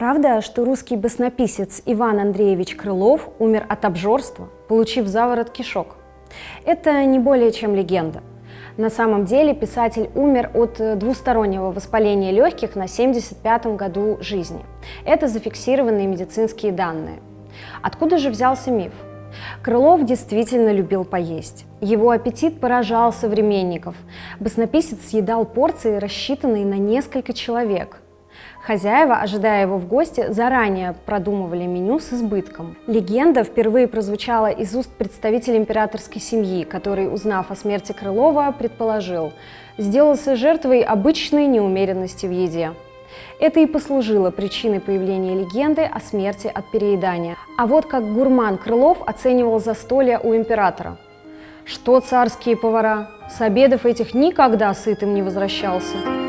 Правда, что русский баснописец Иван Андреевич Крылов умер от обжорства, получив заворот кишок? Это не более чем легенда. На самом деле писатель умер от двустороннего воспаления легких на 75-м году жизни. Это зафиксированные медицинские данные. Откуда же взялся миф? Крылов действительно любил поесть. Его аппетит поражал современников. Баснописец съедал порции, рассчитанные на несколько человек. Хозяева, ожидая его в гости, заранее продумывали меню с избытком. Легенда впервые прозвучала из уст представителя императорской семьи, который, узнав о смерти Крылова, предположил: сделался жертвой обычной неумеренности в еде. Это и послужило причиной появления легенды о смерти от переедания. А вот как гурман Крылов оценивал застолье у императора. «Что царские повара? С обедов этих никогда сытым не возвращался».